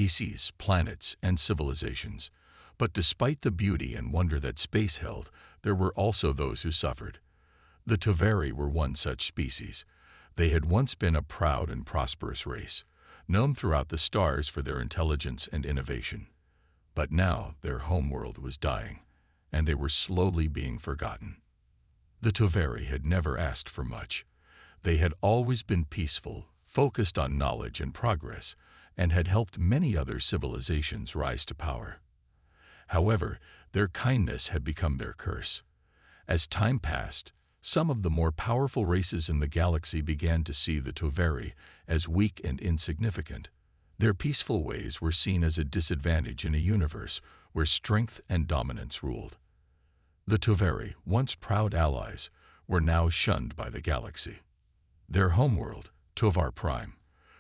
species, planets, and civilizations. But despite the beauty and wonder that space held, there were also those who suffered. The Toveri were one such species. They had once been a proud and prosperous race, known throughout the stars for their intelligence and innovation. But now their homeworld was dying, and they were slowly being forgotten. The Toveri had never asked for much. They had always been peaceful, focused on knowledge and progress, and had helped many other civilizations rise to power. However, their kindness had become their curse. As time passed, some of the more powerful races in the galaxy began to see the Toveri as weak and insignificant. Their peaceful ways were seen as a disadvantage in a universe where strength and dominance ruled. The Toveri, once proud allies, were now shunned by the galaxy. Their homeworld, Tovar Prime,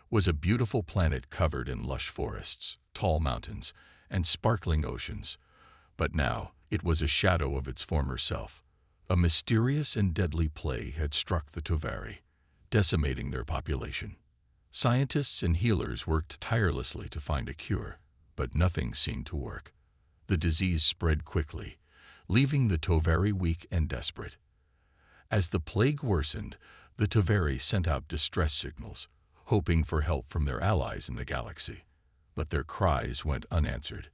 was a beautiful planet covered in lush forests, tall mountains, and sparkling oceans. But now it was a shadow of its former self. A mysterious and deadly plague had struck the Toveri, decimating their population. Scientists and healers worked tirelessly to find a cure, but nothing seemed to work. The disease spread quickly, leaving the Toveri weak and desperate. As the plague worsened, the Toveri sent out distress signals, hoping for help from their allies in the galaxy. But their cries went unanswered.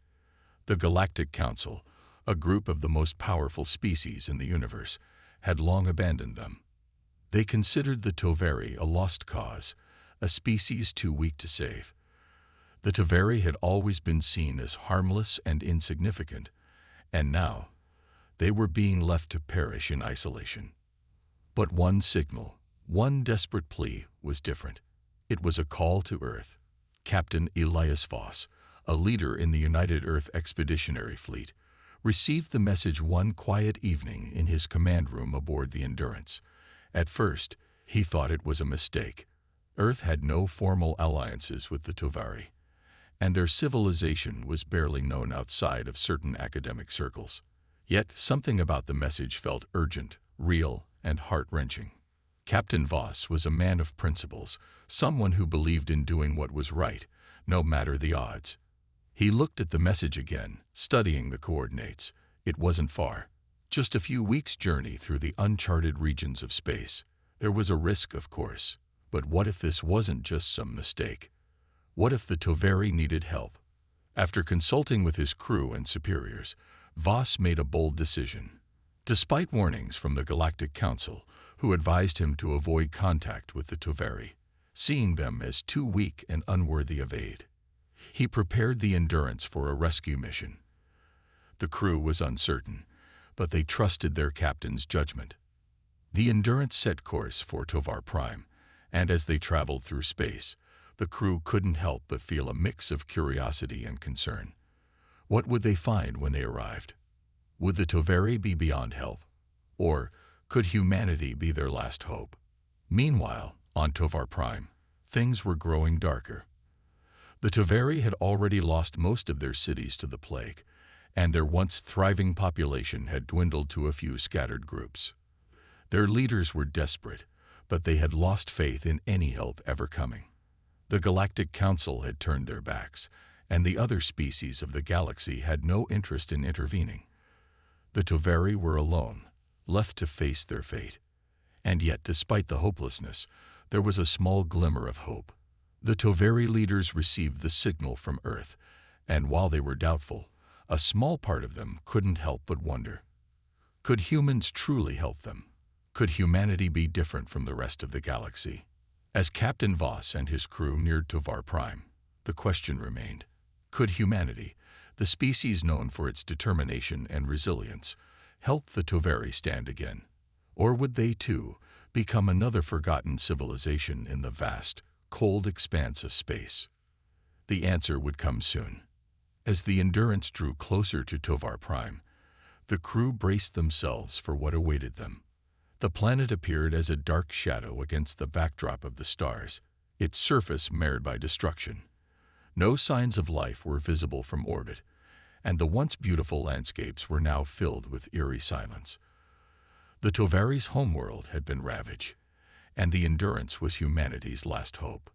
The Galactic Council, a group of the most powerful species in the universe, had long abandoned them. They considered the Toveri a lost cause, a species too weak to save. The Toveri had always been seen as harmless and insignificant, and now they were being left to perish in isolation. But one signal, one desperate plea, was different. It was a call to Earth. Captain Elias Voss, a leader in the United Earth Expeditionary Fleet, received the message one quiet evening in his command room aboard the Endurance. At first, he thought it was a mistake. Earth had no formal alliances with the Toveri, and their civilization was barely known outside of certain academic circles. Yet something about the message felt urgent, real, and heart-wrenching. Captain Voss was a man of principles, someone who believed in doing what was right, no matter the odds. He looked at the message again, studying the coordinates. It wasn't far. Just a few weeks' journey through the uncharted regions of space. There was a risk, of course. But what if this wasn't just some mistake? What if the Toveri needed help? After consulting with his crew and superiors, Voss made a bold decision. Despite warnings from the Galactic Council, who advised him to avoid contact with the Toveri, seeing them as too weak and unworthy of aid, he prepared the Endurance for a rescue mission. The crew was uncertain, but they trusted their captain's judgment. The Endurance set course for Tovar Prime, and as they traveled through space, the crew couldn't help but feel a mix of curiosity and concern. What would they find when they arrived? Would the Toveri be beyond help? Or could humanity be their last hope? Meanwhile, on Tovar Prime, things were growing darker. The Toveri had already lost most of their cities to the plague, and their once thriving population had dwindled to a few scattered groups. Their leaders were desperate, but they had lost faith in any help ever coming. The Galactic Council had turned their backs, and the other species of the galaxy had no interest in intervening. The Toveri were alone, left to face their fate. And yet, despite the hopelessness, there was a small glimmer of hope. The Toveri leaders received the signal from Earth, and while they were doubtful, a small part of them couldn't help but wonder. Could humans truly help them? Could humanity be different from the rest of the galaxy? As Captain Voss and his crew neared Tovar Prime, the question remained: could humanity, the species known for its determination and resilience, help the Toveri stand again? Or would they, too, become another forgotten civilization in the vast, cold expanse of space? The answer would come soon. As the Endurance drew closer to Tovar Prime, the crew braced themselves for what awaited them. The planet appeared as a dark shadow against the backdrop of the stars, its surface marred by destruction. No signs of life were visible from orbit, and the once beautiful landscapes were now filled with eerie silence. The Toveri's homeworld had been ravaged, and the Endurance was humanity's last hope.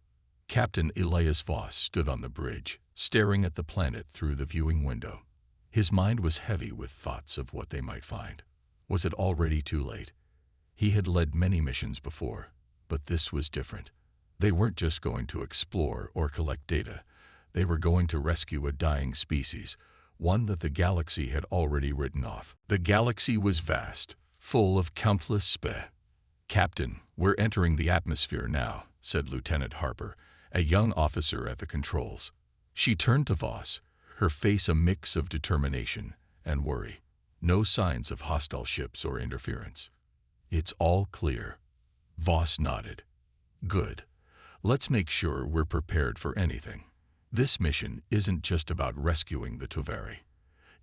Captain Elias Voss stood on the bridge, staring at the planet through the viewing window. His mind was heavy with thoughts of what they might find. Was it already too late? He had led many missions before, but this was different. They weren't just going to explore or collect data. They were going to rescue a dying species, one that the galaxy had already written off. The galaxy was vast, full of countless Captain, we're entering the atmosphere now, said Lieutenant Harper, a young officer at the controls. She turned to Voss, her face a mix of determination and worry. No signs of hostile ships or interference. It's all clear. Voss nodded. Good. Let's make sure we're prepared for anything. This mission isn't just about rescuing the Tovari.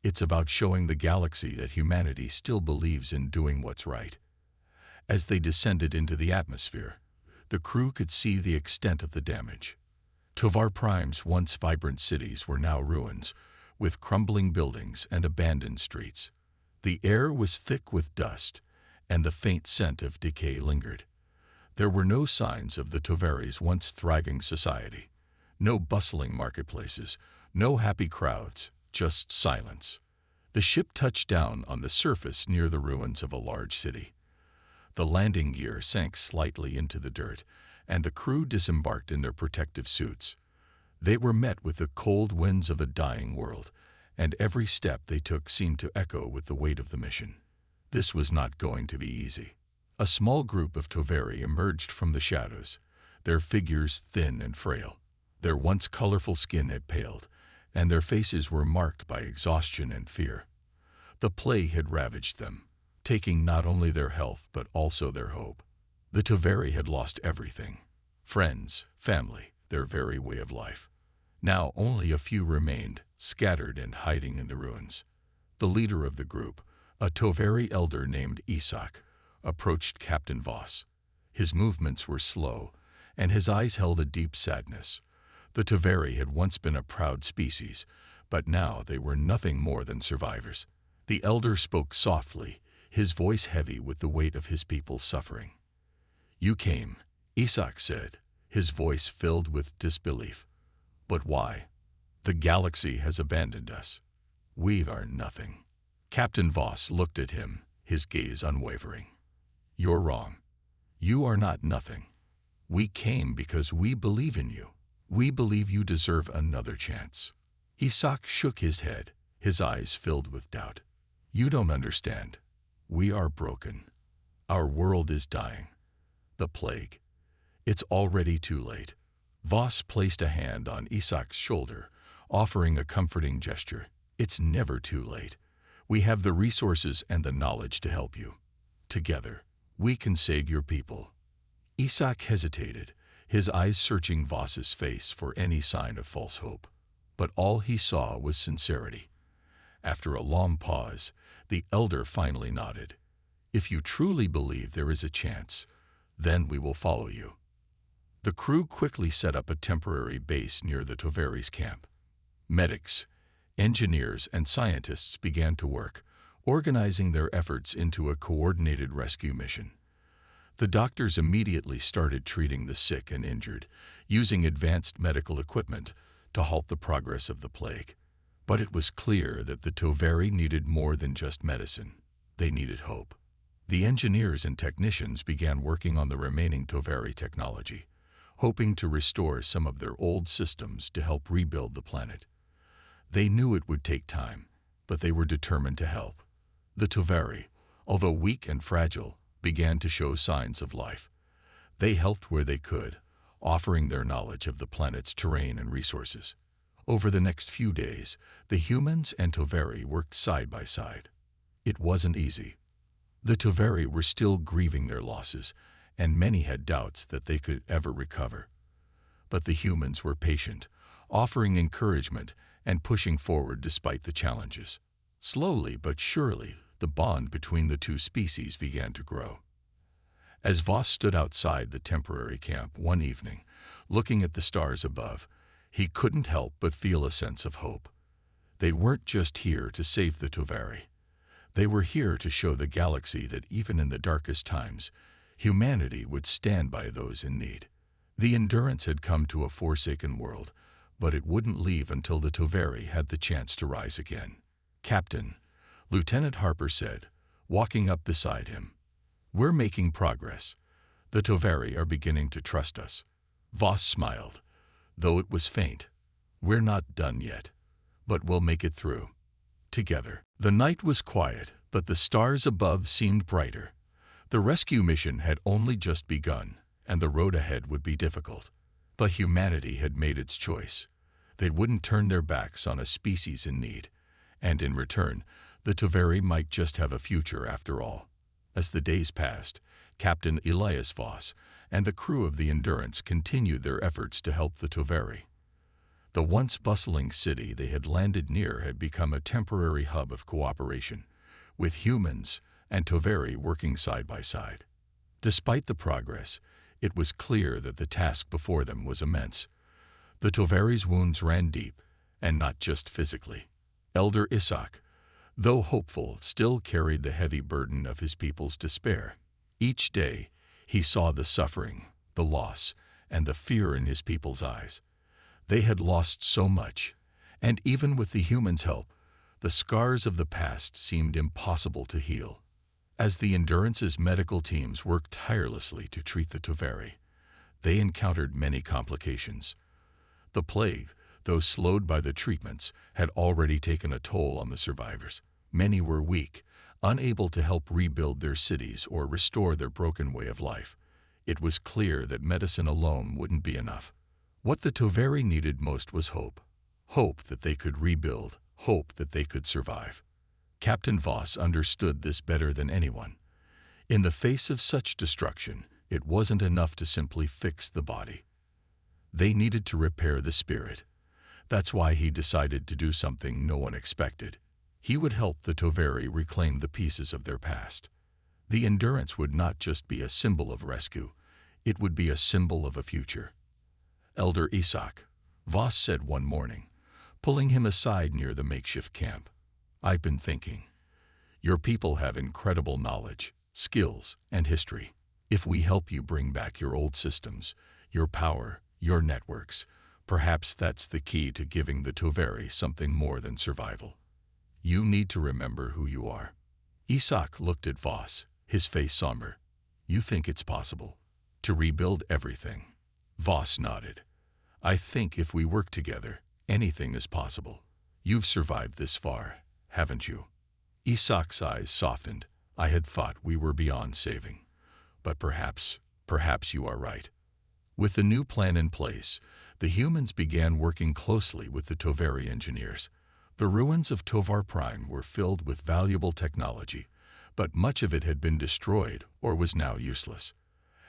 It's about showing the galaxy that humanity still believes in doing what's right. As they descended into the atmosphere, the crew could see the extent of the damage. Tovar Prime's once vibrant cities were now ruins, with crumbling buildings and abandoned streets. The air was thick with dust, and the faint scent of decay lingered. There were no signs of the Tovari's once thriving society. No bustling marketplaces, no happy crowds, just silence. The ship touched down on the surface near the ruins of a large city. The landing gear sank slightly into the dirt, and the crew disembarked in their protective suits. They were met with the cold winds of a dying world, and every step they took seemed to echo with the weight of the mission. This was not going to be easy. A small group of Tovari emerged from the shadows, their figures thin and frail. Their once colorful skin had paled, and their faces were marked by exhaustion and fear. The plague had ravaged them, taking not only their health but also their hope. The Tovari had lost everything: friends, family, their very way of life. Now only a few remained, scattered and hiding in the ruins. The leader of the group, a Tovari elder named Isak, approached Captain Voss. His movements were slow, and his eyes held a deep sadness. The Tovari had once been a proud species, but now they were nothing more than survivors. The elder spoke softly, his voice heavy with the weight of his people's suffering. "You came," Isak said, his voice filled with disbelief. "But why? The galaxy has abandoned us. We are nothing." Captain Voss looked at him, his gaze unwavering. "You're wrong. You are not nothing. We came because we believe in you. We believe you deserve another chance." Isak shook his head, his eyes filled with doubt. "You don't understand. We are broken. Our world is dying. The plague. It's already too late." Voss placed a hand on Isak's shoulder, offering a comforting gesture. "It's never too late. We have the resources and the knowledge to help you. Together, we can save your people." Isak hesitated, his eyes searching Voss's face for any sign of false hope. But all he saw was sincerity. After a long pause, the elder finally nodded. "If you truly believe there is a chance, then we will follow you." The crew quickly set up a temporary base near the Tovari's camp. Medics, engineers, and scientists began to work, organizing their efforts into a coordinated rescue mission. The doctors immediately started treating the sick and injured, using advanced medical equipment to halt the progress of the plague. But it was clear that the Tovari needed more than just medicine. They needed hope. The engineers and technicians began working on the remaining Tovari technology, hoping to restore some of their old systems to help rebuild the planet. They knew it would take time, but they were determined to help. The Tovari, although weak and fragile, began to show signs of life. They helped where they could, offering their knowledge of the planet's terrain and resources. Over the next few days, the humans and Tovari worked side by side. It wasn't easy. The Tovari were still grieving their losses, and many had doubts that they could ever recover. But the humans were patient, offering encouragement and pushing forward despite the challenges. Slowly but surely, the bond between the two species began to grow. As Voss stood outside the temporary camp one evening, looking at the stars above, he couldn't help but feel a sense of hope. They weren't just here to save the Tovari. They were here to show the galaxy that even in the darkest times, humanity would stand by those in need. The Endurance had come to a forsaken world, but it wouldn't leave until the Toveri had the chance to rise again. "Captain," Lieutenant Harper said, walking up beside him, "we're making progress. The Toveri are beginning to trust us." Voss smiled, though it was faint. "We're not done yet, but we'll make it through. Together." The night was quiet, but the stars above seemed brighter. The rescue mission had only just begun, and the road ahead would be difficult. But humanity had made its choice. They wouldn't turn their backs on a species in need, and in return, the Toveri might just have a future after all. As the days passed, Captain Elias Voss and the crew of the Endurance continued their efforts to help the Toveri. The once bustling city they had landed near had become a temporary hub of cooperation, with humans and Toveri working side by side. Despite the progress, it was clear that the task before them was immense. The Toveri's wounds ran deep, and not just physically. Elder Isaac, though hopeful, still carried the heavy burden of his people's despair. Each day, he saw the suffering, the loss, and the fear in his people's eyes. They had lost so much, and even with the humans' help, the scars of the past seemed impossible to heal. As the Endurance's medical teams worked tirelessly to treat the Toveri, they encountered many complications. The plague, though slowed by the treatments, had already taken a toll on the survivors. Many were weak, unable to help rebuild their cities or restore their broken way of life. It was clear that medicine alone wouldn't be enough. What the Toveri needed most was hope. Hope that they could rebuild, hope that they could survive. Captain Voss understood this better than anyone. In the face of such destruction, it wasn't enough to simply fix the body. They needed to repair the spirit. That's why he decided to do something no one expected. He would help the Toveri reclaim the pieces of their past. The Endurance would not just be a symbol of rescue, it would be a symbol of a future. "Elder Isaac," Voss said one morning, pulling him aside near the makeshift camp, "I've been thinking. Your people have incredible knowledge, skills, and history. If we help you bring back your old systems, your power, your networks, perhaps that's the key to giving the Toveri something more than survival. You need to remember who you are." Isaac looked at Voss, his face somber. "You think it's possible to rebuild everything?" Voss nodded. "I think if we work together, anything is possible. You've survived this far, haven't you?" Isaac's eyes softened. "I had thought we were beyond saving. But perhaps you are right." With the new plan in place, the humans began working closely with the Toveri engineers. The ruins of Tovar Prime were filled with valuable technology, but much of it had been destroyed or was now useless.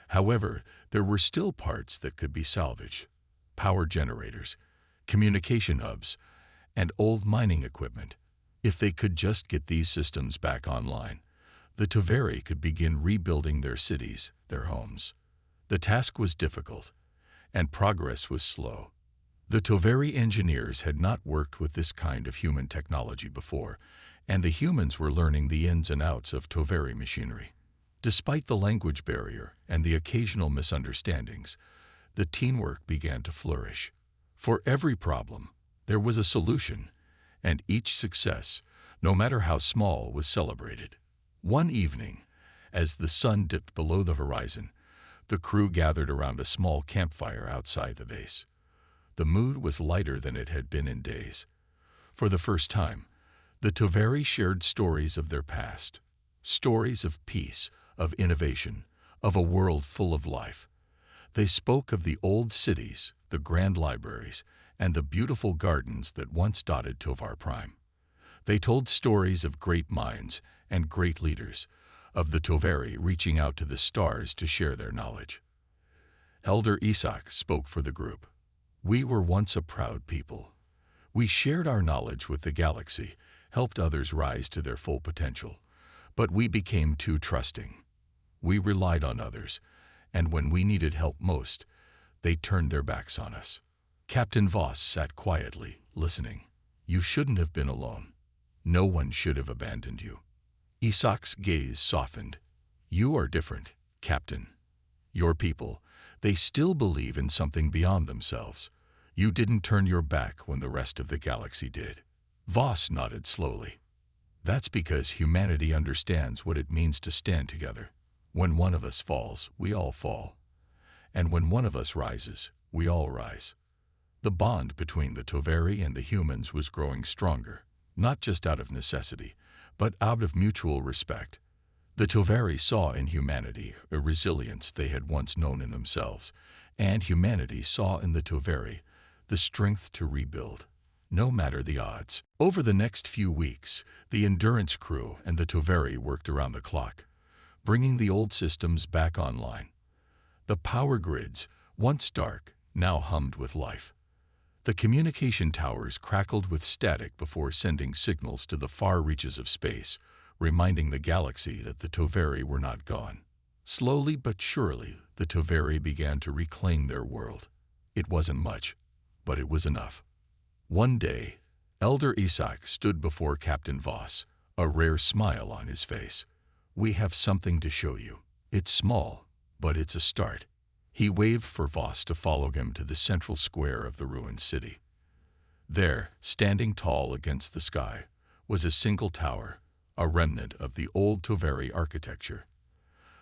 However, there were still parts that could be salvaged: power generators, communication hubs, and old mining equipment. If they could just get these systems back online, the Toveri could begin rebuilding their cities, their homes. The task was difficult, and progress was slow. The Toveri engineers had not worked with this kind of human technology before, and the humans were learning the ins and outs of Toveri machinery. Despite the language barrier and the occasional misunderstandings, the teamwork began to flourish. For every problem, there was a solution, and each success, no matter how small, was celebrated. One evening, as the sun dipped below the horizon, the crew gathered around a small campfire outside the base. The mood was lighter than it had been in days. For the first time, the Toveri shared stories of their past, stories of peace, of innovation, of a world full of life. They spoke of the old cities, the grand libraries, and the beautiful gardens that once dotted Tovar Prime. They told stories of great minds and great leaders, of the Toveri reaching out to the stars to share their knowledge. Elder Isaac spoke for the group. "We were once a proud people. We shared our knowledge with the galaxy, helped others rise to their full potential. But we became too trusting. We relied on others, and when we needed help most, they turned their backs on us." Captain Voss sat quietly, listening. "You shouldn't have been alone. No one should have abandoned you." Isaac's gaze softened. "You are different, Captain. Your people, they still believe in something beyond themselves. You didn't turn your back when the rest of the galaxy did. Voss nodded slowly. That's because humanity understands what it means to stand together. When one of us falls, we all fall. And when one of us rises, we all rise. The bond between the Toveri and the humans was growing stronger, not just out of necessity, but out of mutual respect. The Toveri saw in humanity a resilience they had once known in themselves, and humanity saw in the Toveri the strength to rebuild, no matter the odds. Over the next few weeks, the Endurance crew and the Toveri worked around the clock, bringing the old systems back online. The power grids, once dark, now hummed with life. The communication towers crackled with static before sending signals to the far reaches of space, reminding the galaxy that the Toveri were not gone. Slowly but surely, the Toveri began to reclaim their world. It wasn't much, but it was enough. One day, Elder Isak stood before Captain Voss, a rare smile on his face. "We have something to show you. It's small, but it's a start." He waved for Voss to follow him to the central square of the ruined city. There, standing tall against the sky, was a single tower, a remnant of the old Toveri architecture.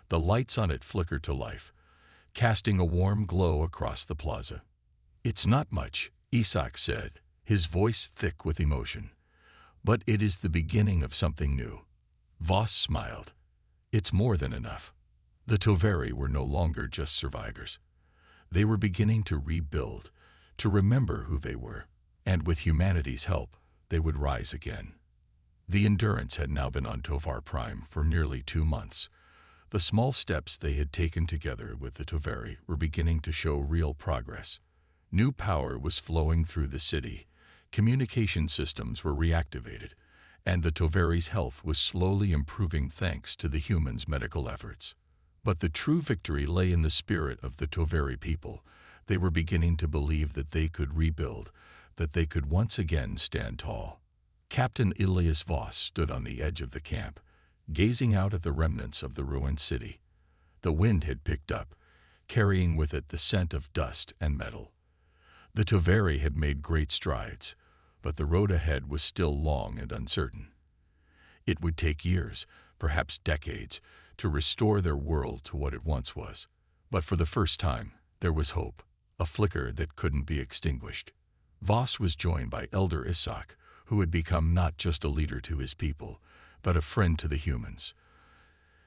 The lights on it flickered to life, casting a warm glow across the plaza. "It's not much," Isak said, his voice thick with emotion, "but it is the beginning of something new." Voss smiled. "It's more than enough." The Toveri were no longer just survivors. They were beginning to rebuild, to remember who they were, and with humanity's help, they would rise again. The Endurance had now been on Tovar Prime for nearly 2 months. The small steps they had taken together with the Toveri were beginning to show real progress. New power was flowing through the city, communication systems were reactivated, and the Toveri's health was slowly improving thanks to the humans' medical efforts. But the true victory lay in the spirit of the Toveri people. They were beginning to believe that they could rebuild, that they could once again stand tall. Captain Ilias Voss stood on the edge of the camp, gazing out at the remnants of the ruined city. The wind had picked up, carrying with it the scent of dust and metal. The Toveri had made great strides, but the road ahead was still long and uncertain. It would take years, perhaps decades, to restore their world to what it once was. But for the first time, there was hope, a flicker that couldn't be extinguished. Voss was joined by Elder Isak, who had become not just a leader to his people, but a friend to the humans.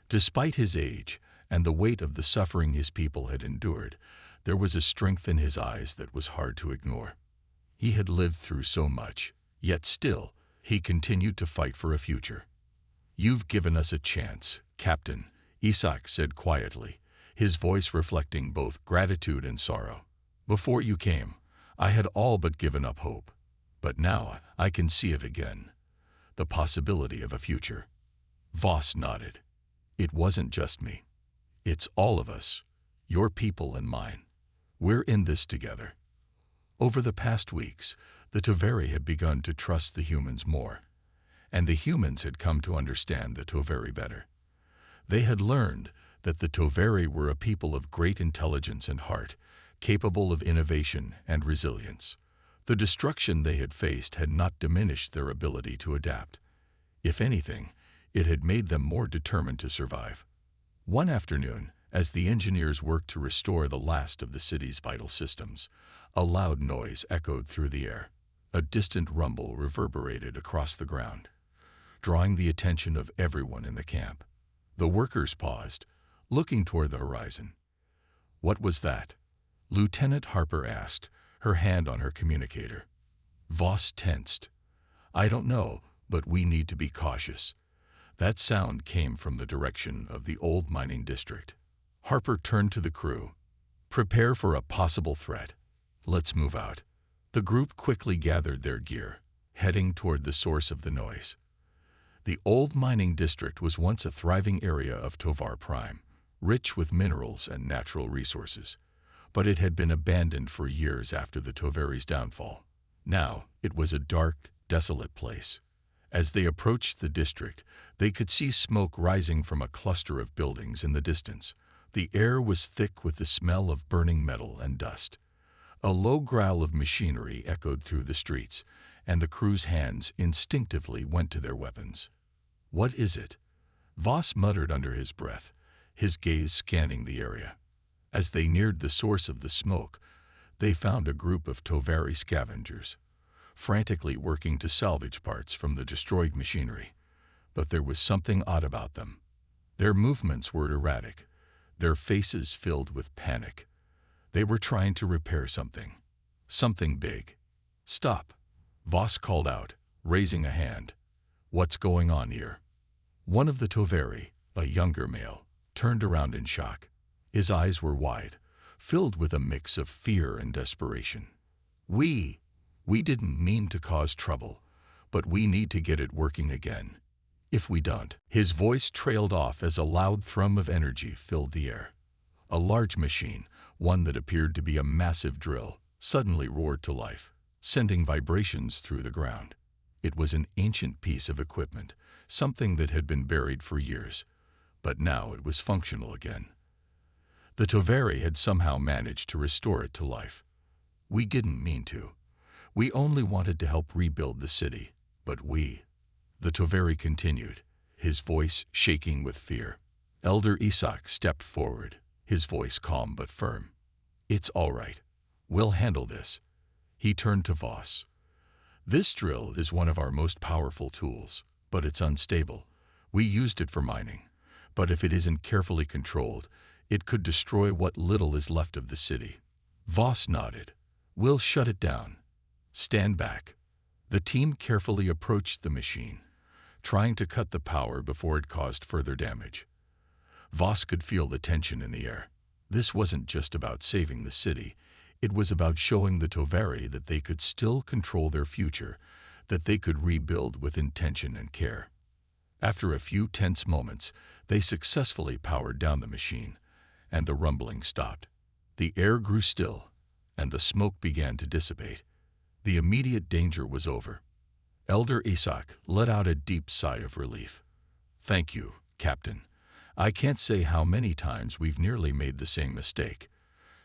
Despite his age and the weight of the suffering his people had endured, there was a strength in his eyes that was hard to ignore. He had lived through so much, yet still, he continued to fight for a future. "You've given us a chance, Captain," Isak said quietly, his voice reflecting both gratitude and sorrow. "Before you came, I had all but given up hope. But now I can see it again. The possibility of a future." Voss nodded. "It wasn't just me. It's all of us, your people and mine. We're in this together." Over the past weeks, the Toveri had begun to trust the humans more, and the humans had come to understand the Toveri better. They had learned that the Toveri were a people of great intelligence and heart, capable of innovation and resilience. The destruction they had faced had not diminished their ability to adapt. If anything, it had made them more determined to survive. One afternoon, as the engineers worked to restore the last of the city's vital systems, a loud noise echoed through the air. A distant rumble reverberated across the ground, drawing the attention of everyone in the camp. The workers paused, looking toward the horizon. "What was that?" Lieutenant Harper asked, her hand on her communicator. Voss tensed. "I don't know, but we need to be cautious." That sound came from the direction of the old mining district. Harper turned to the crew. "Prepare for a possible threat. Let's move out." The group quickly gathered their gear, heading toward the source of the noise. The old mining district was once a thriving area of Tovar Prime, rich with minerals and natural resources, but it had been abandoned for years after the Toveri's downfall. Now, it was a dark, desolate place. As they approached the district, they could see smoke rising from a cluster of buildings in the distance. The air was thick with the smell of burning metal and dust. A low growl of machinery echoed through the streets, and the crew's hands instinctively went to their weapons. "What is it?" Voss muttered under his breath, his gaze scanning the area. As they neared the source of the smoke, they found a group of Tovari scavengers, frantically working to salvage parts from the destroyed machinery. But there was something odd about them. Their movements were erratic, their faces filled with panic. They were trying to repair something big. "Stop," Voss called out, raising a hand. "What's going on here?" One of the Tovari, a younger male, turned around in shock. His eyes were wide, filled with a mix of fear and desperation. We didn't mean to cause trouble, but we need to get it working again. If we don't." His voice trailed off as a loud thrum of energy filled the air. A large machine, one that appeared to be a massive drill, suddenly roared to life, sending vibrations through the ground. It was an ancient piece of equipment, something that had been buried for years, but now it was functional again. The Tovari had somehow managed to restore it to life. "We didn't mean to. We only wanted to help rebuild the city, but the Tovari continued, his voice shaking with fear. Elder Isak stepped forward, his voice calm but firm. "It's all right. We'll handle this." He turned to Voss. "This drill is one of our most powerful tools, but it's unstable. We used it for mining, but if it isn't carefully controlled, it could destroy what little is left of the city." Voss nodded. "We'll shut it down. Stand back." The team carefully approached the machine, trying to cut the power before it caused further damage. Voss could feel the tension in the air. This wasn't just about saving the city. It was about showing the Tovari that they could still control their future, that they could rebuild with intention and care. After a few tense moments, they successfully powered down the machine, and the rumbling stopped. The air grew still, and the smoke began to dissipate. The immediate danger was over. Elder Isak let out a deep sigh of relief. "Thank you, Captain. I can't say how many times we've nearly made the same mistake,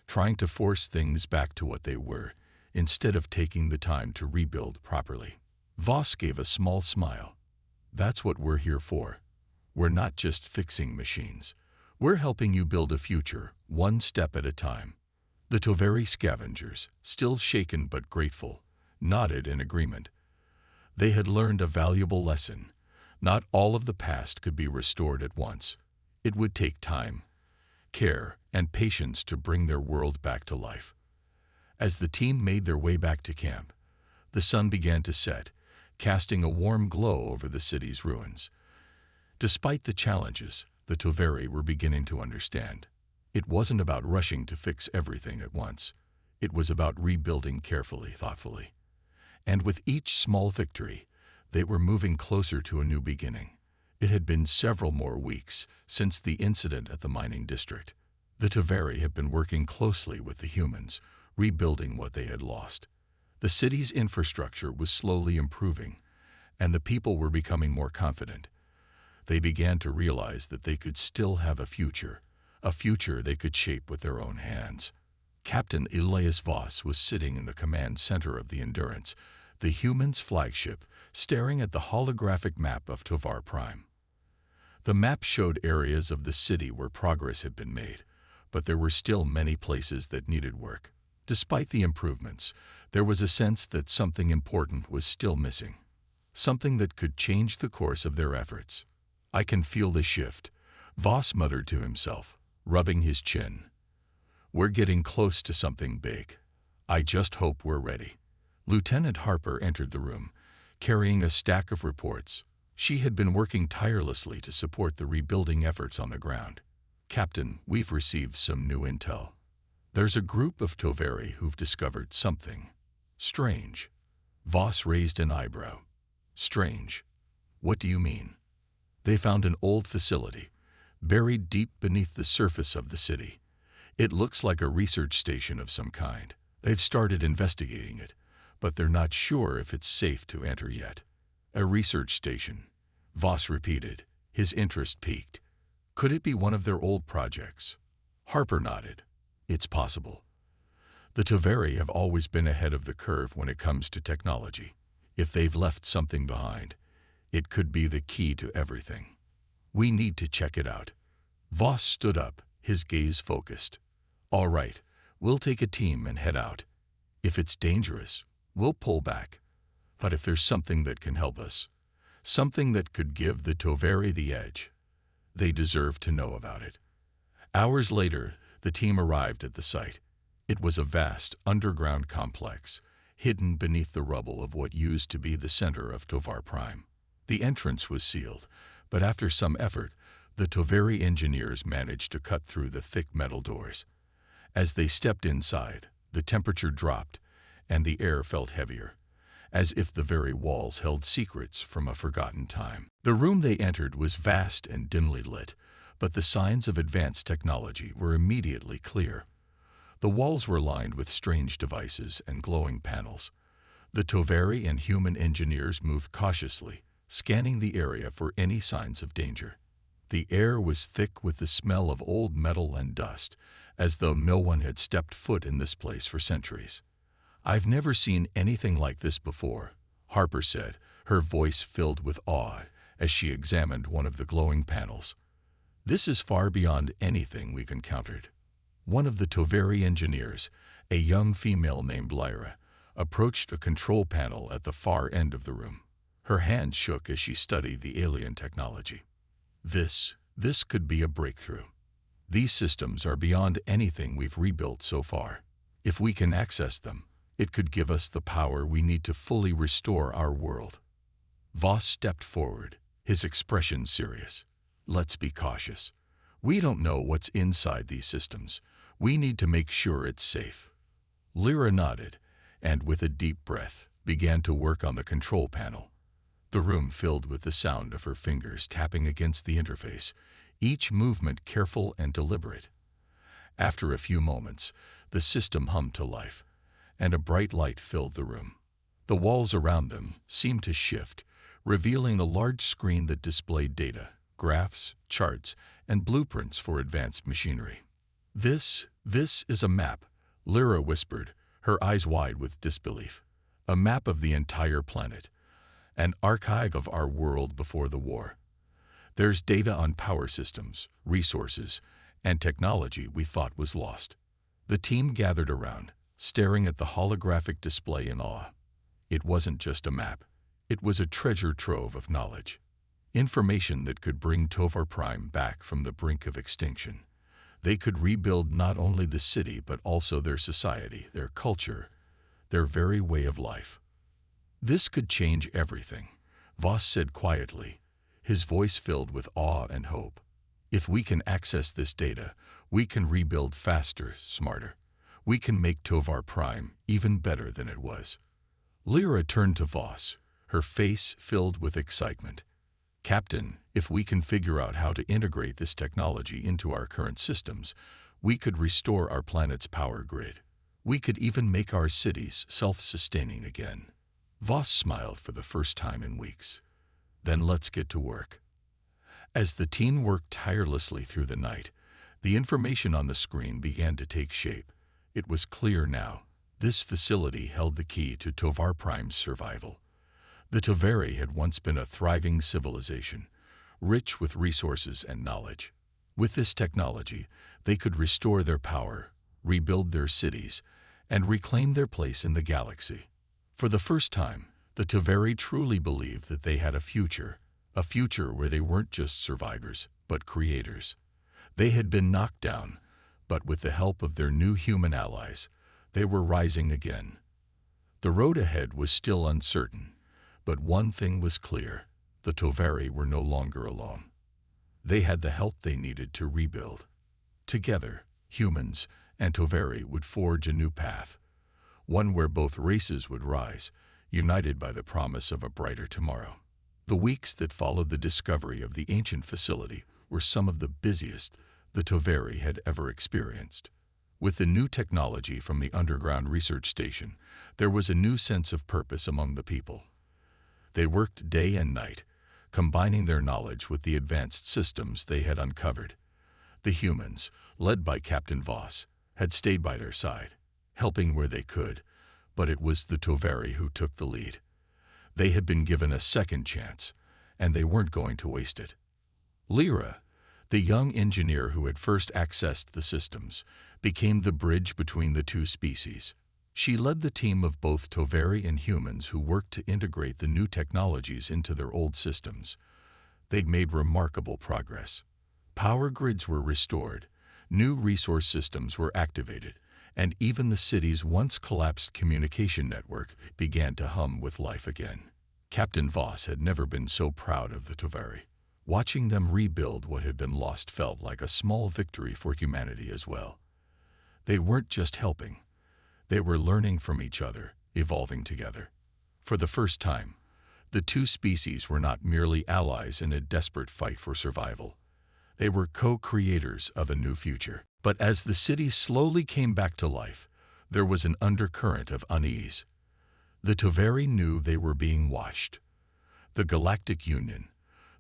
trying to force things back to what they were, instead of taking the time to rebuild properly." Voss gave a small smile. "That's what we're here for. We're not just fixing machines. We're helping you build a future, one step at a time." The Tovari scavengers, still shaken but grateful, nodded in agreement. They had learned a valuable lesson. Not all of the past could be restored at once. It would take time, care, and patience to bring their world back to life. As the team made their way back to camp, the sun began to set, casting a warm glow over the city's ruins. Despite the challenges, the Tovari were beginning to understand. It wasn't about rushing to fix everything at once. It was about rebuilding carefully, thoughtfully. And with each small victory, they were moving closer to a new beginning. It had been several more weeks since the incident at the mining district. The Tovari had been working closely with the humans, rebuilding what they had lost. The city's infrastructure was slowly improving, and the people were becoming more confident. They began to realize that they could still have a future they could shape with their own hands. Captain Elias Voss was sitting in the command center of the Endurance, the humans' flagship, staring at the holographic map of Tovar Prime. The map showed areas of the city where progress had been made, but there were still many places that needed work. Despite the improvements, there was a sense that something important was still missing, something that could change the course of their efforts. "I can feel the shift," Voss muttered to himself, rubbing his chin. "We're getting close to something big. I just hope we're ready." Lieutenant Harper entered the room, carrying a stack of reports. She had been working tirelessly to support the rebuilding efforts on the ground. "Captain, we've received some new intel. There's a group of Tovari who've discovered something strange." Voss raised an eyebrow. "Strange? What do you mean?" "They found an old facility, buried deep beneath the surface of the city. It looks like a research station of some kind. They've started investigating it, but they're not sure if it's safe to enter yet." "A research station," Voss repeated, his interest piqued. "Could it be one of their old projects?" Harper nodded. "It's possible. The Taveri have always been ahead of the curve when it comes to technology. If they've left something behind, it could be the key to everything. We need to check it out. Voss stood up, his gaze focused. All right, we'll take a team and head out. If it's dangerous, we'll pull back. But if there's something that can help us, something that could give the Taveri the edge, they deserve to know about it. Hours later, the team arrived at the site. It was a vast, underground complex, hidden beneath the rubble of what used to be the center of Tovar Prime. The entrance was sealed, but after some effort, the Taveri engineers managed to cut through the thick metal doors. As they stepped inside, the temperature dropped, and the air felt heavier, as if the very walls held secrets from a forgotten time. The room they entered was vast and dimly lit, but the signs of advanced technology were immediately clear. The walls were lined with strange devices and glowing panels. The Taveri and human engineers moved cautiously, scanning the area for any signs of danger. The air was thick with the smell of old metal and dust, as though no one had stepped foot in this place for centuries. "I've never seen anything like this before," Harper said, her voice filled with awe as she examined one of the glowing panels. "This is far beyond anything we've encountered." One of the Taveri engineers, a young female named Lyra, approached a control panel at the far end of the room. Her hand shook as she studied the alien technology. This could be a breakthrough. These systems are beyond anything we've rebuilt so far. If we can access them, it could give us the power we need to fully restore our world. Voss stepped forward, his expression serious. "Let's be cautious. We don't know what's inside these systems. We need to make sure it's safe." Lyra nodded, and with a deep breath, began to work on the control panel. The room filled with the sound of her fingers tapping against the interface, each movement careful and deliberate. After a few moments, the system hummed to life, and a bright light filled the room. The walls around them seemed to shift, revealing a large screen that displayed data, graphs, charts, and blueprints for advanced machinery. This is a map," Lyra whispered, her eyes wide with disbelief. "A map of the entire planet. An archive of our world before the war. There's data on power systems, resources, and technology we thought was lost." The team gathered around, staring at the holographic display in awe. It wasn't just a map. It was a treasure trove of knowledge. Information that could bring Tovar Prime back from the brink of extinction. They could rebuild not only the city but also their society, their culture, their very way of life. "This could change everything," Voss said quietly, his voice filled with awe and hope. "If we can access this data, we can rebuild faster, smarter. We can make Tovar Prime even better than it was." Lyra turned to Voss, her face filled with excitement. "Captain, if we can figure out how to integrate this technology into our current systems, we could restore our planet's power grid. We could even make our cities self-sustaining again." Voss smiled for the first time in weeks. "Then let's get to work." As the team worked tirelessly through the night, the information on the screen began to take shape. It was clear now. This facility held the key to Tovar Prime's survival. The Taveri had once been a thriving civilization, rich with resources and knowledge. With this technology, they could restore their power, rebuild their cities, and reclaim their place in the galaxy. For the first time, the Taveri truly believed that they had a future where they weren't just survivors, but creators. They had been knocked down, but with the help of their new human allies, they were rising again. The road ahead was still uncertain, but one thing was clear: the Taveri were no longer alone. They had the help they needed to rebuild. Together, humans and Taveri would forge a new path, one where both races would rise, united by the promise of a brighter tomorrow. The weeks that followed the discovery of the ancient facility were some of the busiest the Taveri had ever experienced. With the new technology from the underground research station, there was a new sense of purpose among the people. They worked day and night, combining their knowledge with the advanced systems they had uncovered. The humans, led by Captain Voss, had stayed by their side. helping where they could, but it was the Toveri who took the lead. They had been given a second chance, and they weren't going to waste it. Lyra, the young engineer who had first accessed the systems, became the bridge between the two species. She led the team of both Toveri and humans who worked to integrate the new technologies into their old systems. They'd made remarkable progress. Power grids were restored, new resource systems were activated, and even the city's once collapsed communication network began to hum with life again. Captain Voss had never been so proud of the Toveri. Watching them rebuild what had been lost felt like a small victory for humanity as well. They weren't just helping. They were learning from each other, evolving together. For the first time, the two species were not merely allies in a desperate fight for survival. They were co-creators of a new future. But as the city slowly came back to life, there was an undercurrent of unease. The Toveri knew they were being watched. The Galactic Union,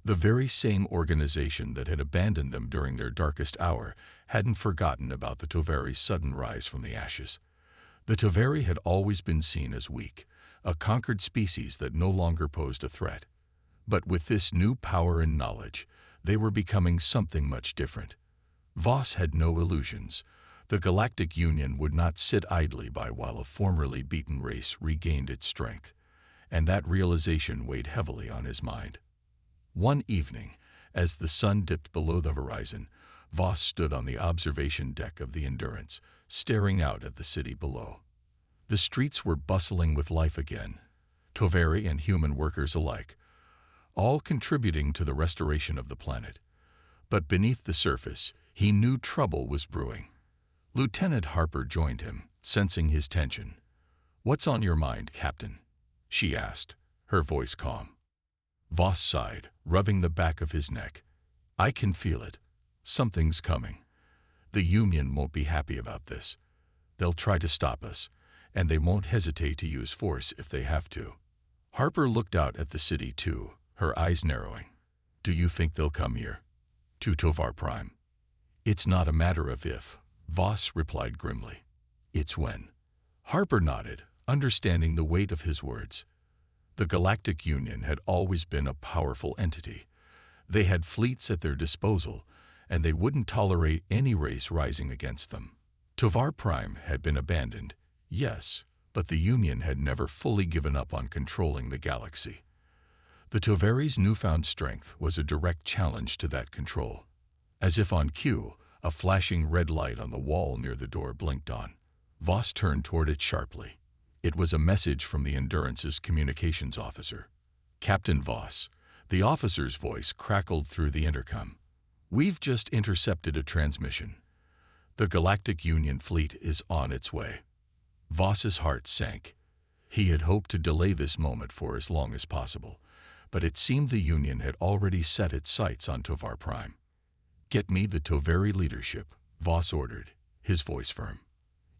the very same organization that had abandoned them during their darkest hour, hadn't forgotten about the Toveri's sudden rise from the ashes. The Toveri had always been seen as weak, a conquered species that no longer posed a threat. But with this new power and knowledge, they were becoming something much different. Voss had no illusions. The Galactic Union would not sit idly by while a formerly beaten race regained its strength, and that realization weighed heavily on his mind. One evening, as the sun dipped below the horizon, Voss stood on the observation deck of the Endurance, staring out at the city below. The streets were bustling with life again, Toveri and human workers alike, all contributing to the restoration of the planet. But beneath the surface, he knew trouble was brewing. Lieutenant Harper joined him, sensing his tension. "What's on your mind, Captain?" she asked, her voice calm. Voss sighed, rubbing the back of his neck. "I can feel it. Something's coming. The Union won't be happy about this. They'll try to stop us, and they won't hesitate to use force if they have to." Harper looked out at the city too, her eyes narrowing. "Do you think they'll come here? To Tovar Prime?" "It's not a matter of if," Voss replied grimly. "It's when." Harper nodded, understanding the weight of his words. The Galactic Union had always been a powerful entity. They had fleets at their disposal, and they wouldn't tolerate any race rising against them. Tovar Prime had been abandoned, yes, but the Union had never fully given up on controlling the galaxy. The Toveri's newfound strength was a direct challenge to that control. As if on cue, a flashing red light on the wall near the door blinked on. Voss turned toward it sharply. It was a message from the Endurance's communications officer. "Captain Voss," the officer's voice crackled through the intercom. "We've just intercepted a transmission. The Galactic Union fleet is on its way." Voss's heart sank. He had hoped to delay this moment for as long as possible, but it seemed the Union had already set its sights on Tovar Prime. "Get me the Toveri leadership," Voss ordered, his voice firm.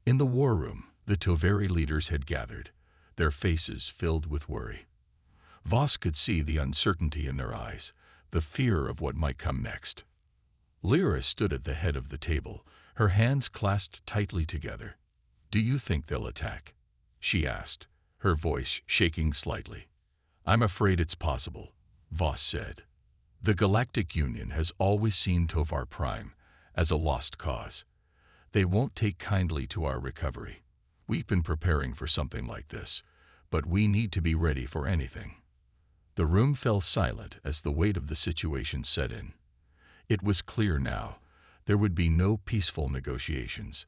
In the war room, the Toveri leaders had gathered, their faces filled with worry. Voss could see the uncertainty in their eyes, the fear of what might come next. Lyra stood at the head of the table, her hands clasped tightly together. "Do you think they'll attack?" she asked, her voice shaking slightly. "I'm afraid it's possible," Voss said. "The Galactic Union has always seen Tovar Prime as a lost cause. They won't take kindly to our recovery. We've been preparing for something like this, but we need to be ready for anything." The room fell silent as the weight of the situation set in. It was clear now. There would be no peaceful negotiations.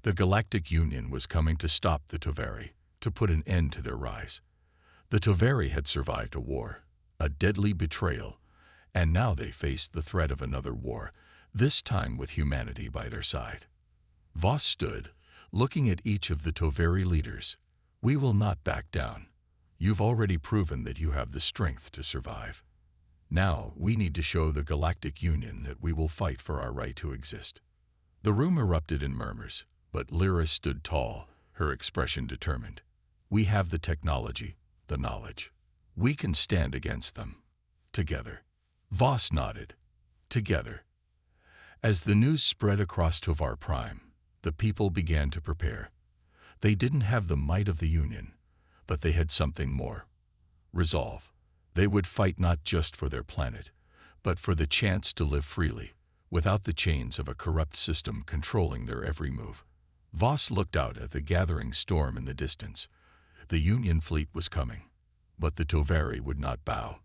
The Galactic Union was coming to stop the Toveri, to put an end to their rise. The Toveri had survived a war, a deadly betrayal, and now they faced the threat of another war, this time with humanity by their side. Voss stood, looking at each of the Toveri leaders. "We will not back down. You've already proven that you have the strength to survive. Now we need to show the Galactic Union that we will fight for our right to exist." The room erupted in murmurs, but Lyra stood tall, her expression determined. "We have the technology, the knowledge. We can stand against them. Together." Voss nodded. Together. As the news spread across Tovar Prime, the people began to prepare. They didn't have the might of the Union, but they had something more. Resolve. They would fight not just for their planet, but for the chance to live freely, without the chains of a corrupt system controlling their every move. Voss looked out at the gathering storm in the distance. The Union fleet was coming, but the Tovari would not bow.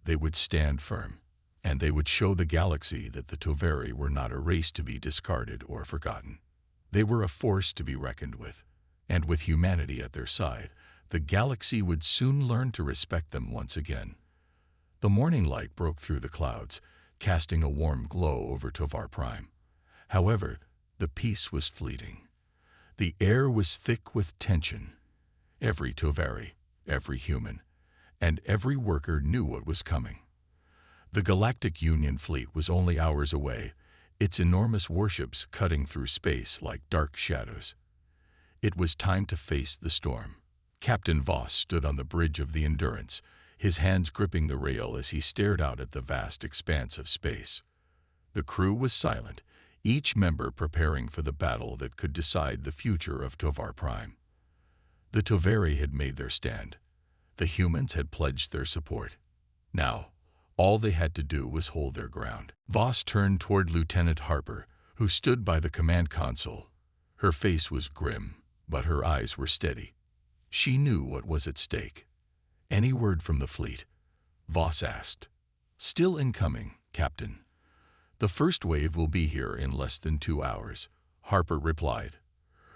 They would stand firm, and they would show the galaxy that the Tovari were not a race to be discarded or forgotten. They were a force to be reckoned with, and with humanity at their side, the galaxy would soon learn to respect them once again. The morning light broke through the clouds, casting a warm glow over Tovar Prime. However, the peace was fleeting. The air was thick with tension. Every Tovari, every human, and every worker knew what was coming. The Galactic Union fleet was only hours away, its enormous warships cutting through space like dark shadows. It was time to face the storm. Captain Voss stood on the bridge of the Endurance, his hands gripping the rail as he stared out at the vast expanse of space. The crew was silent, each member preparing for the battle that could decide the future of Tovar Prime. The Tovari had made their stand. The humans had pledged their support. Now, all they had to do was hold their ground. Voss turned toward Lieutenant Harper, who stood by the command console. Her face was grim, but her eyes were steady. She knew what was at stake. "Any word from the fleet?" Voss asked. "Still incoming, Captain. The first wave will be here in less than 2 hours," Harper replied,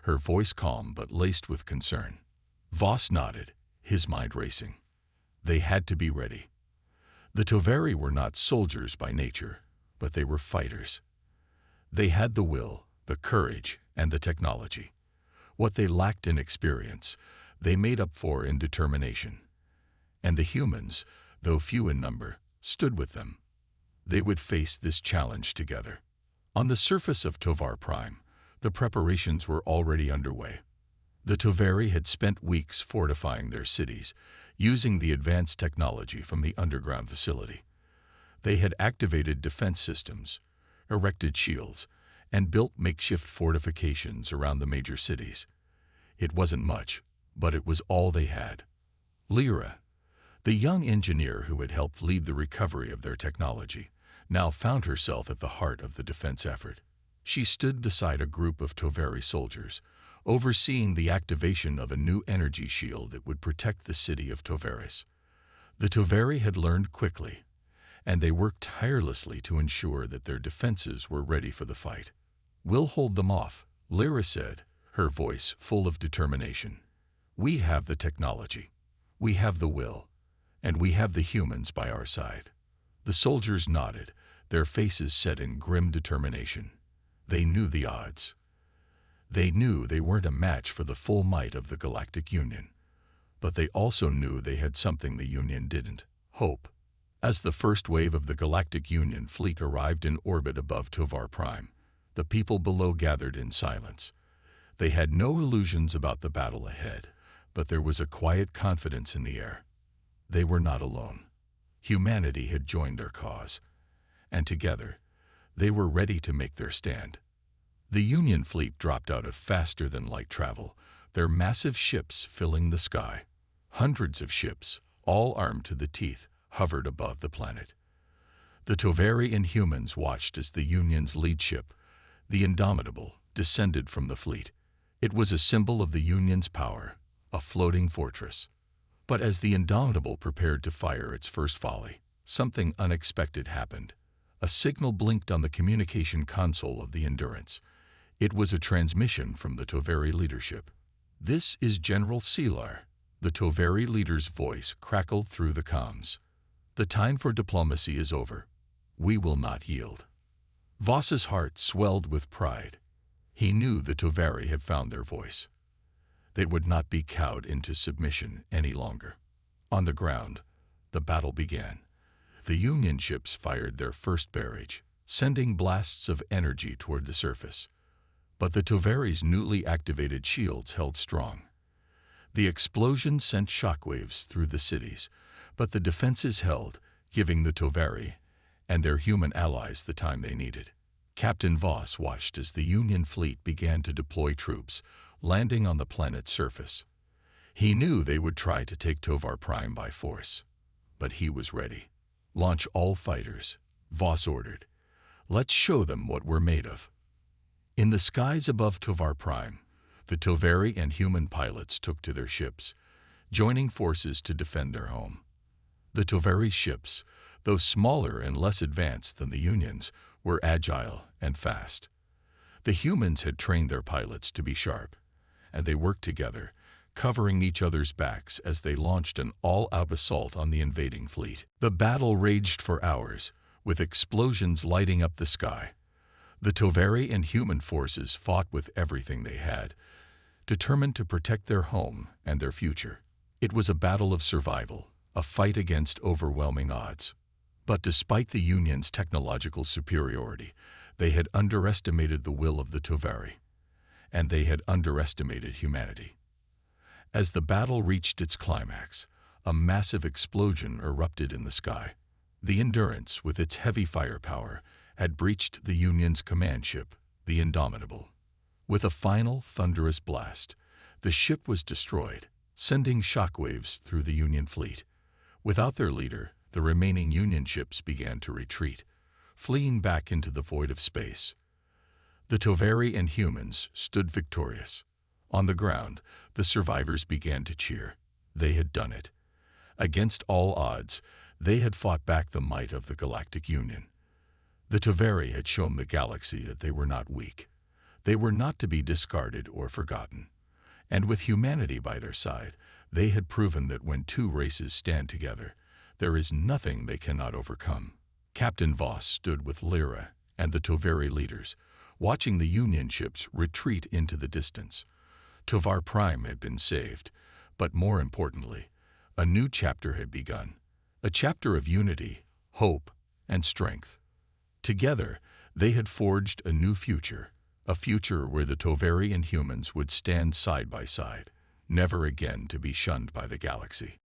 her voice calm but laced with concern. Voss nodded, his mind racing. They had to be ready. The Tovari were not soldiers by nature, but they were fighters. They had the will, the courage, and the technology. What they lacked in experience, they made up for in determination. And the humans, though few in number, stood with them. They would face this challenge together. On the surface of Tovar Prime, the preparations were already underway. The Tovari had spent weeks fortifying their cities, using the advanced technology from the underground facility. They had activated defense systems, erected shields, and built makeshift fortifications around the major cities. It wasn't much, but it was all they had. Lyra, the young engineer who had helped lead the recovery of their technology, now found herself at the heart of the defense effort. She stood beside a group of Tovari soldiers, overseeing the activation of a new energy shield that would protect the city of Tovaris. The Tovari had learned quickly, and they worked tirelessly to ensure that their defenses were ready for the fight. "We'll hold them off," Lyra said, her voice full of determination. "We have the technology, we have the will, and we have the humans by our side." The soldiers nodded, their faces set in grim determination. They knew the odds. They knew they weren't a match for the full might of the Galactic Union. But they also knew they had something the Union didn't: hope. As the first wave of the Galactic Union fleet arrived in orbit above Tovar Prime, the people below gathered in silence. They had no illusions about the battle ahead, but there was a quiet confidence in the air. They were not alone. Humanity had joined their cause, and together, they were ready to make their stand. The Union fleet dropped out of faster-than-light travel, their massive ships filling the sky. Hundreds of ships, all armed to the teeth, hovered above the planet. The Tovari and humans watched as the Union's lead ship, the Indomitable, descended from the fleet. It was a symbol of the Union's power, a floating fortress. But as the Indomitable prepared to fire its first volley, something unexpected happened. A signal blinked on the communication console of the Endurance. It was a transmission from the Tovari leadership. "This is General Selar." The Tovari leader's voice crackled through the comms. "The time for diplomacy is over. We will not yield." Voss's heart swelled with pride. He knew the Tovari had found their voice. They would not be cowed into submission any longer. On the ground, the battle began. The Union ships fired their first barrage, sending blasts of energy toward the surface. But the Tovari's newly activated shields held strong. The explosion sent shockwaves through the cities, but the defenses held, giving the Tovari and their human allies the time they needed. Captain Voss watched as the Union fleet began to deploy troops, landing on the planet's surface. He knew they would try to take Tovar Prime by force, but he was ready. "Launch all fighters," Voss ordered. "Let's show them what we're made of." In the skies above Tovar Prime, the Tovari and human pilots took to their ships, joining forces to defend their home. The Tovari ships, though smaller and less advanced than the Union's, were agile and fast. The humans had trained their pilots to be sharp, and they worked together, covering each other's backs as they launched an all-out assault on the invading fleet. The battle raged for hours, with explosions lighting up the sky. The Tovari and human forces fought with everything they had, determined to protect their home and their future. It was a battle of survival, a fight against overwhelming odds. But despite the Union's technological superiority, they had underestimated the will of the Tovari, and they had underestimated humanity. As the battle reached its climax, a massive explosion erupted in the sky. The Endurance, with its heavy firepower, had breached the Union's command ship, the Indomitable. With a final, thunderous blast, the ship was destroyed, sending shockwaves through the Union fleet. Without their leader, the remaining Union ships began to retreat, fleeing back into the void of space. The Tovari and humans stood victorious. On the ground, the survivors began to cheer. They had done it. Against all odds, they had fought back the might of the Galactic Union. The Tovari had shown the galaxy that they were not weak. They were not to be discarded or forgotten. And with humanity by their side, they had proven that when two races stand together, there is nothing they cannot overcome. Captain Voss stood with Lyra and the Tovari leaders, watching the Union ships retreat into the distance. Tovar Prime had been saved, but more importantly, a new chapter had begun. A chapter of unity, hope, and strength. Together, they had forged a new future, a future where the Tovari and humans would stand side by side, never again to be shunned by the galaxy.